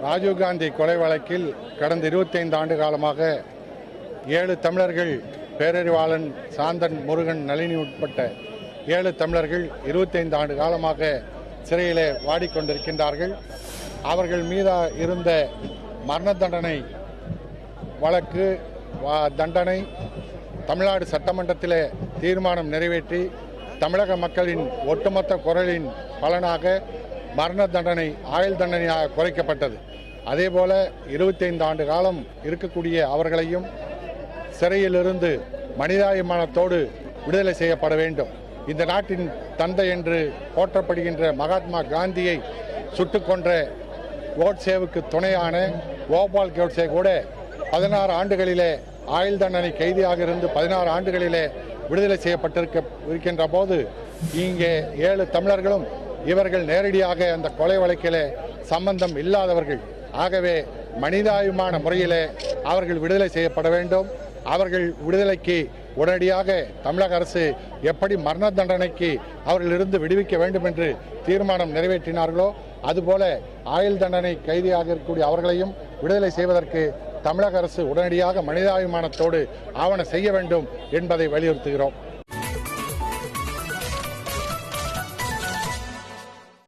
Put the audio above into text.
ராஜீவ்காந்தி கொலை வழக்கில் கடந்த 25 ஆண்டு காலமாக 7 தமிழர்கள், பேரறிவாளன், சாந்தன், முருகன், நளினி உட்பட்ட 7 தமிழர்கள் 25 ஆண்டு காலமாக சிறையிலே வாடிக்கொண்டிருக்கின்றார்கள். அவர்கள் மீது இருந்த மரண தண்டனை வழக்கு தண்டனை தமிழ்நாடு சட்டமன்றத்திலே தீர்மானம் நிறைவேற்றி தமிழக மக்களின் ஒட்டுமொத்த குரலின் பலனாக மரண தண்டனை ஆயுள் தண்டனையாக குறைக்கப்பட்டது. அதேபோல 25 ஆண்டு காலம் இருக்கக்கூடிய அவர்களையும் சிறையிலிருந்து மனிதாபிமானத்தோடு விடுதலை செய்யப்பட வேண்டும். இந்த நாட்டின் தந்தை என்று போற்றப்படுகின்ற மகாத்மா காந்தியை சுட்டுக் கொன்ற கோட்சேவுக்கு துணையான கோபால் கோட்சே கூட 16 ஆண்டுகளிலே ஆயுள் தண்டனை கைதியாக இருந்து 16 ஆண்டுகளிலே விடுதலை செய்யப்பட்டிருக்கின்ற போது இங்கே 7 தமிழர்களும் இவர்கள் நேரடியாக அந்த கொலை வழக்கிலே சம்பந்தம் இல்லாதவர்கள். ஆகவே மனிதாபிமான முறையிலே அவர்கள் விடுதலை செய்யப்பட வேண்டும். அவர்கள் விடுதலைக்கு உடனடியாக தமிழக அரசு எப்படி மரண தண்டனைக்கு அவர்களிருந்து விடுவிக்க வேண்டும் என்று தீர்மானம் நிறைவேற்றினார்களோ அதுபோல ஆயுள் தண்டனை கைதியாக இருக்கக்கூடிய அவர்களையும் விடுதலை செய்வதற்கு தமிழக அரசு உடனடியாக மனிதாபிமானத்தோடு ஆவண செய்ய வேண்டும் என்பதை வலியுறுத்துகிறோம்.